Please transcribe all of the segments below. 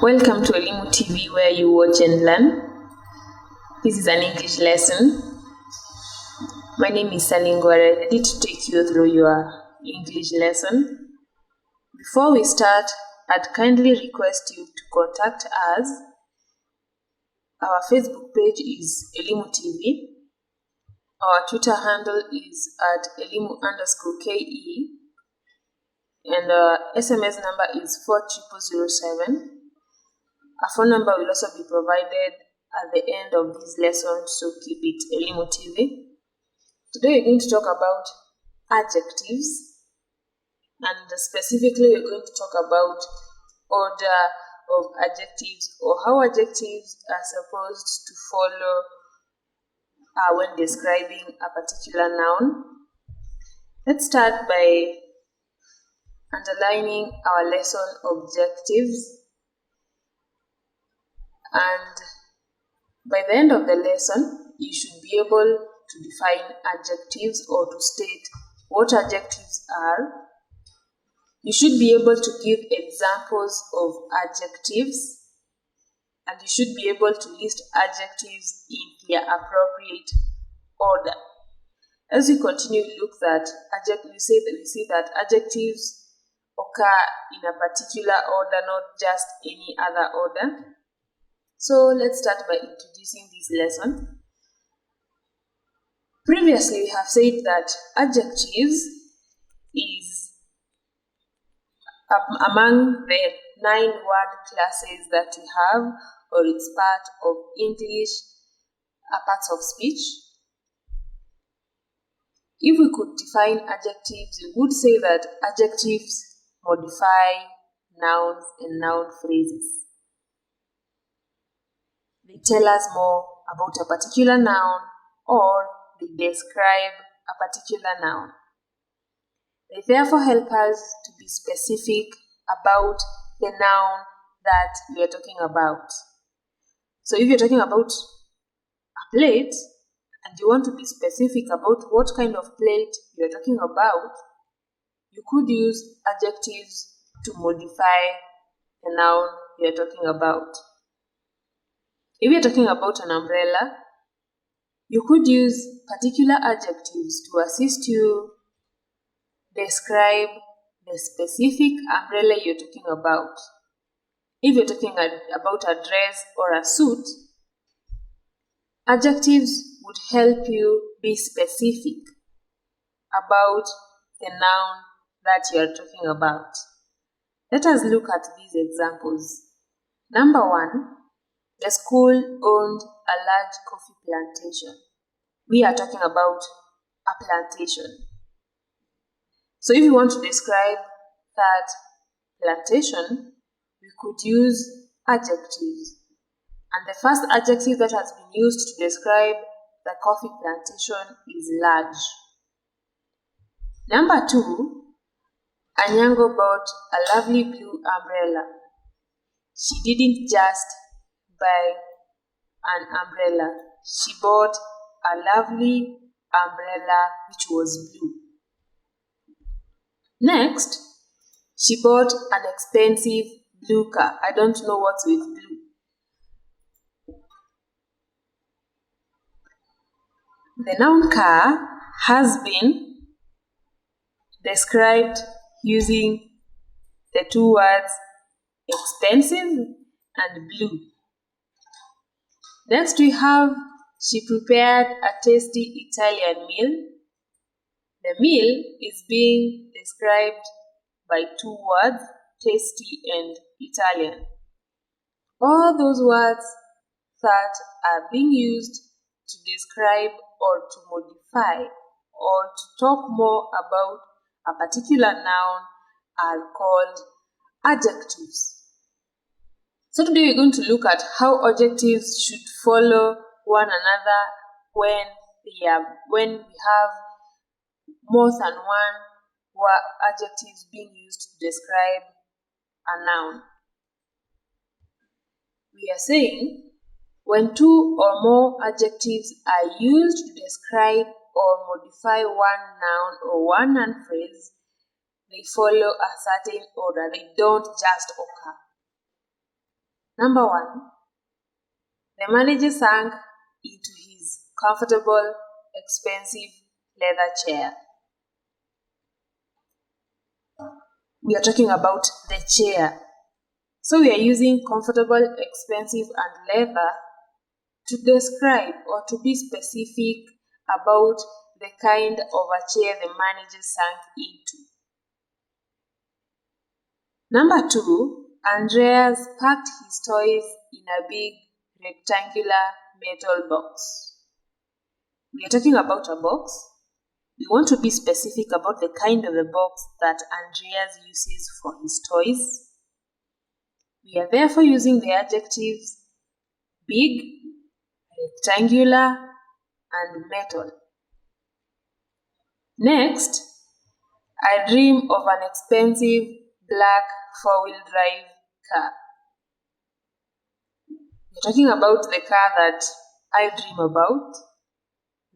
Welcome to Elimu TV, where you watch and learn. This is an English lesson. My name is Salingware, ready to take you through your English lesson. Before we start, I'd kindly request you to contact us. Our Facebook page is Elimu TV. Our Twitter handle is at Elimu_KE. And our SMS number is 40007. A phone number will also be provided at the end of this lesson, so keep it Elimu TV. Today we're going to talk about adjectives, and specifically we're going to talk about order of adjectives, or how adjectives are supposed to follow when describing a particular noun. Let's start by underlining our lesson objectives, and by the end of the lesson you should be able to define adjectives or to state what adjectives are. You should be able to give examples of adjectives, and you should be able to list adjectives in their appropriate order. As we continue, we see that adjectives occur in a particular order, not just any other order. So let's start by introducing this lesson. Previously, we have said that adjectives is among the 9 word classes that we have, or it's part of English parts of speech. If we could define adjectives, we would say that adjectives modify nouns and noun phrases. They tell us more about a particular noun, or they describe a particular noun. They therefore help us to be specific about the noun that we are talking about. So if you're talking about a plate and you want to be specific about what kind of plate you're talking about, you could use adjectives to modify the noun you're talking about. If you're talking about an umbrella, you could use particular adjectives to assist you describe the specific umbrella you're talking about. If you're talking about a dress or a suit, adjectives would help you be specific about the noun that you're talking about. Let us look at these examples. Number 1. The school owned a large coffee plantation. We are talking about a plantation. So if you want to describe that plantation, we could use adjectives. And the first adjective that has been used to describe the coffee plantation is large. Number 2, Anyango bought a lovely blue umbrella. She didn't just buy an umbrella. She bought a lovely umbrella which was blue. Next, she bought an expensive blue car. I don't know what's with blue. The noun car has been described using the 2 words expensive and blue. Next we have, she prepared a tasty Italian meal. The meal is being described by 2 words, tasty and Italian. All those words that are being used to describe or to modify or to talk more about a particular noun are called adjectives. So today we're going to look at how adjectives should follow one another when we have more than one adjectives being used to describe a noun. We are saying when 2 or more adjectives are used to describe or modify one noun or one noun phrase, they follow a certain order. They don't just occur. Number 1. The manager sank into his comfortable, expensive leather chair. We are talking about the chair. So we are using comfortable, expensive, and leather to describe or to be specific about the kind of a chair the manager sank into. Number 2, Andreas packed his toys in a big rectangular metal box. We are talking about a box. We want to be specific about the kind of the box that Andreas uses for his toys. We are therefore using the adjectives big, rectangular, and metal. Next, I dream of an expensive black 4-wheel drive car. We're talking about the car that I dream about.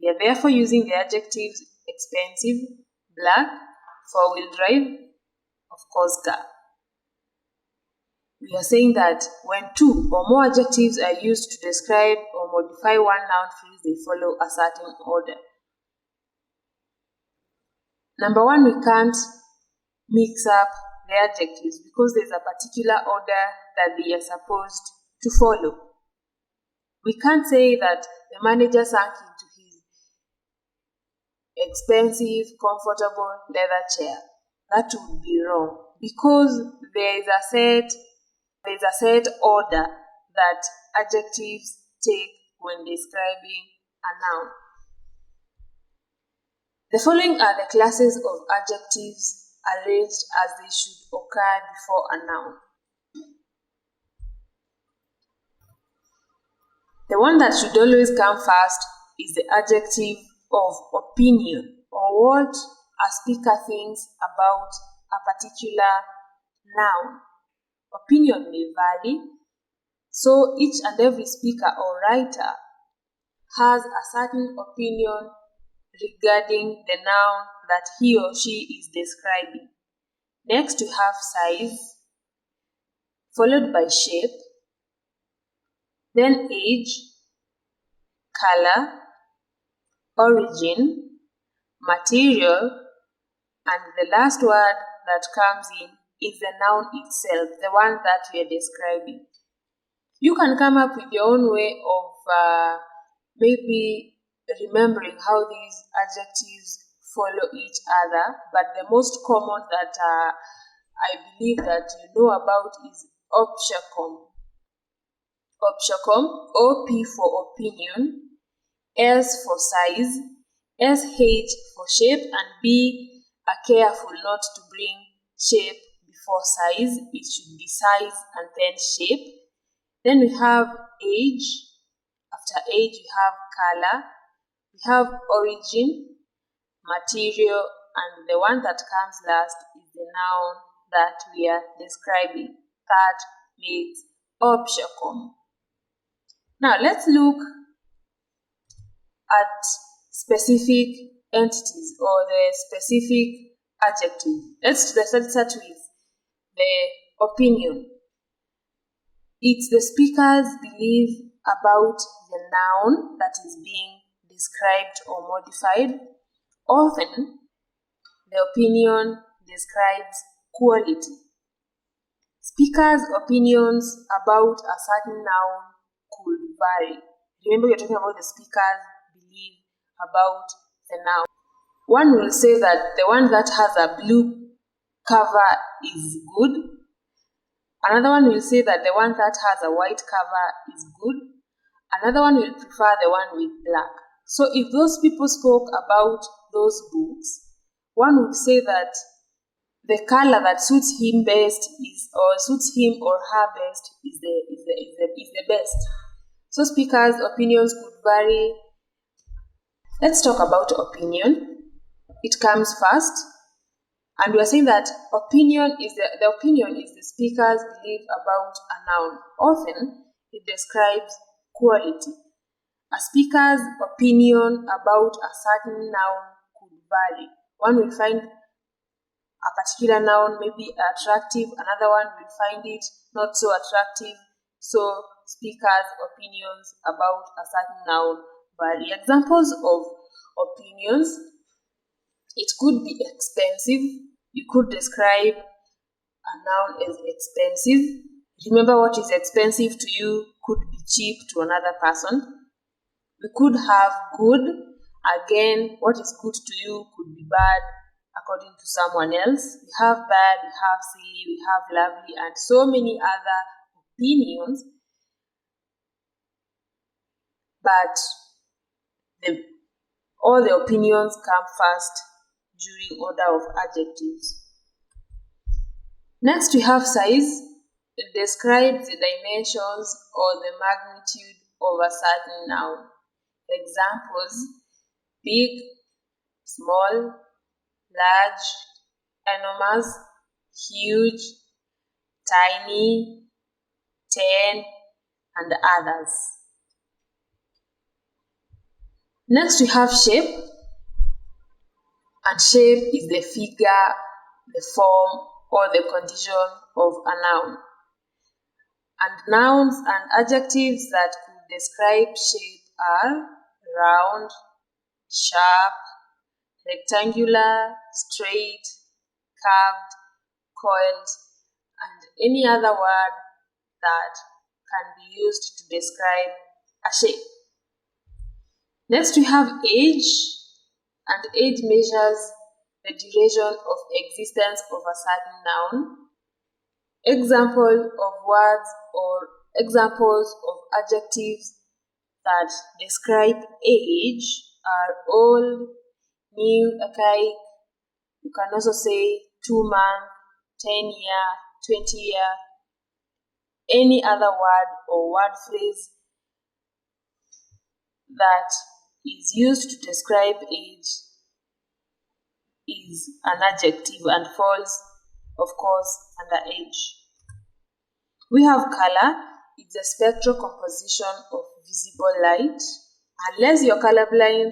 We are therefore using the adjectives expensive, black, 4-wheel drive, of course, car. We are saying that when 2 or more adjectives are used to describe or modify one noun phrase, they follow a certain order. Number 1, we can't mix up the adjectives because there's a particular order that they are supposed to follow. We can't say that the manager sank into his expensive, comfortable leather chair. That would be wrong because there is a set order that adjectives take when describing a noun. The following are the classes of adjectives arranged as they should occur before a noun. The one that should always come first is the adjective of opinion, or what a speaker thinks about a particular noun. Opinion may vary, so each and every speaker or writer has a certain opinion regarding the noun that he or she is describing. Next, we have size, followed by shape, then age, color, origin, material, and the last word that comes in is the noun itself, the one that we are describing. You can come up with your own way of maybe remembering how these adjectives follow each other, but the most common that I believe that you know about is obshacom. Obshacom, OP for opinion, S for size, SH for shape, and be careful not to bring shape before size. It should be size and then shape. Then we have age. After age, we have color. We have origin, material, and the one that comes last is the noun that we are describing. That means obshacom. Now let's look at specific entities or the specific adjective. Let's start with the opinion. It's the speaker's belief about the noun that is being described or modified. Often, the opinion describes quality. Speakers' opinions about a certain noun could vary. Remember, we're talking about the speaker's belief about the noun. One will say that the one that has a blue cover is good. Another one will say that the one that has a white cover is good. Another one will prefer the one with black. So if those people spoke about those books, one would say that the color that suits him best is, or suits him or her best, is the best. So speakers' opinions could vary. Let's talk about opinion. It comes first, and we are saying that opinion is the opinion is the speaker's belief about a noun. Often, it describes quality. A speaker's opinion about a certain noun could vary. One will find a particular noun may be attractive, another one will find it not so attractive. so speakers' opinions about a certain noun vary. Examples of opinions: it could be expensive. You could describe a noun as expensive. Remember, what is expensive to you could be cheap to another person. We could have good. Again, what is good to you could be bad according to someone else. We have bad, we have silly, we have lovely, and so many other opinions. But all the opinions come first during order of adjectives. Next, we have size. It describes the dimensions or the magnitude of a certain noun. Examples: big, small, large, enormous, huge, tiny, 10, and others. Next, we have shape. And shape is the figure, the form, or the condition of a noun. And nouns and adjectives that could describe shape are round, sharp, rectangular, straight, curved, coiled, and any other word that can be used to describe a shape. Next, we have age, and age measures the duration of existence of a certain noun. Example of words or examples of adjectives that describe age are old, new, archaic. You can also say 2 month, 10-year, 20-year, any other word or word phrase that is used to describe age is an adjective and falls, of course, under age. We have color. It's a spectral composition of visible light. Unless you're colorblind,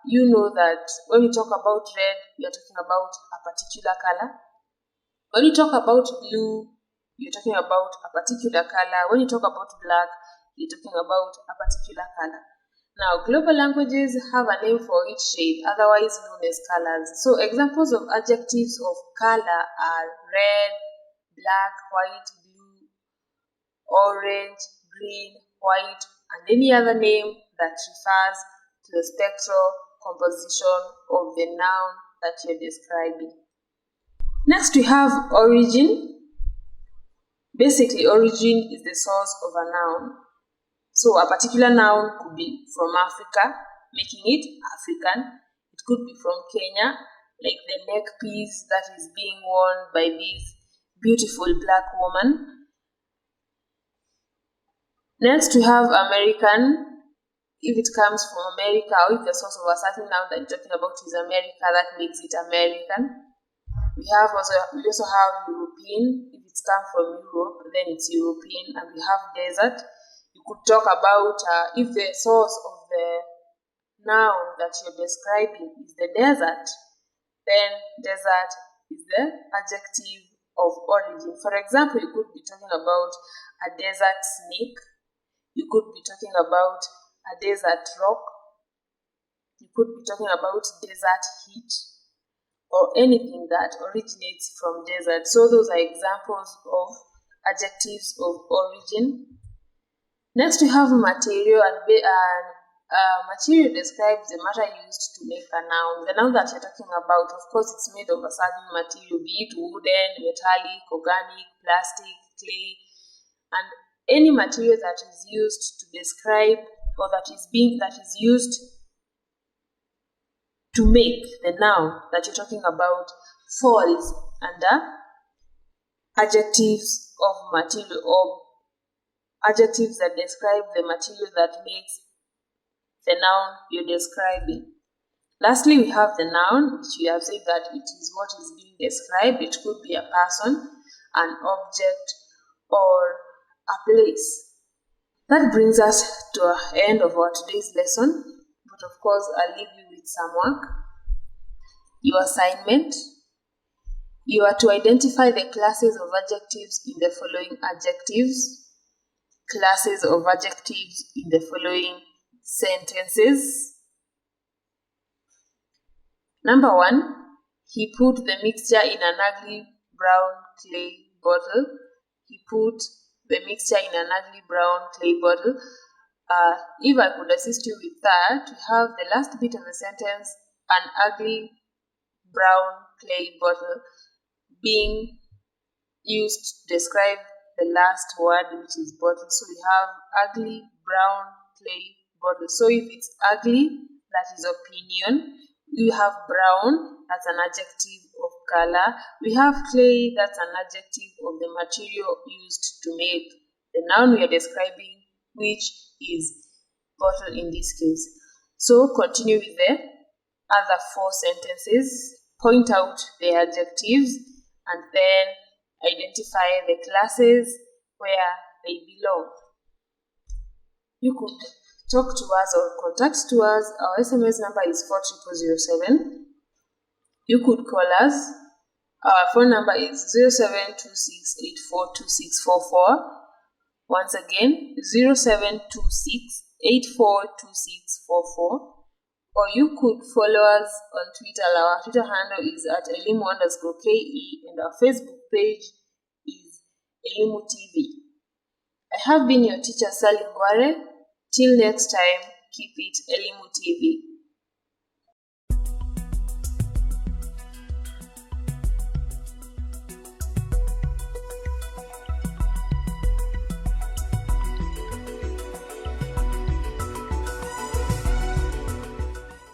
you know that when we talk about red, we are talking about a particular color. When you talk about blue, you're talking about a particular color. When you talk about black, you're talking about a particular color. Now, global languages have a name for each shade, otherwise known as colors. So, examples of adjectives of color are red, black, white, blue, orange, green, white, and any other name that refers to the spectral composition of the noun that you're describing. Next, we have origin. Basically, origin is the source of a noun. So a particular noun could be from Africa, making it African. It could be from Kenya, like the neck piece that is being worn by this beautiful black woman. Next, we have American. If it comes from America, or if the source of a certain noun that you're talking about is America, that makes it American. We also have European. If it's come from Europe, then it's European. And we have desert. You could talk about if the source of the noun that you're describing is the desert, then desert is the adjective of origin. For example, you could be talking about a desert snake. You could be talking about a desert rock. You could be talking about desert heat or anything that originates from desert. So those are examples of adjectives of origin. Next, we have material, and material describes the matter used to make a noun. The noun that you're talking about, of course, it's made of a certain material, be it wooden, metallic, organic, plastic, clay, and any material that is used to describe or that is used to make the noun that you're talking about falls under adjectives of material or adjectives that describe the material that makes the noun you're describing. Lastly, we have the noun, which we have said that it is what is being described. It could be a person, an object, or a place. That brings us to the end of our today's lesson. But of course, I'll leave you with some work. Your assignment. You are to identify the classes of adjectives in the following adjectives, classes of adjectives in the following sentences. Number 1, he put the mixture in an ugly brown clay bottle. He put the mixture in an ugly brown clay bottle. If I could assist you with that, we have the last bit of the sentence, an ugly brown clay bottle, being used to describe the last word, which is bottle. So we have ugly brown clay bottle. So if it's ugly, that is opinion. We have brown, that's an adjective of color. We have clay, that's an adjective of the material used to make the noun we are describing, which is bottle in this case. So continue with the other 4 sentences, point out the adjectives, and then identify the classes where they belong. You could talk to us or contact to us. Our SMS number is 40007. You could call us. Our phone number is 0726842644. Once again, 0726842644. Or you could follow us on Twitter. Our Twitter handle is @elimu_ke, and our Facebook page is Elimu TV. I have been your teacher, Sally Ngware. Till next time, keep it Elimu TV.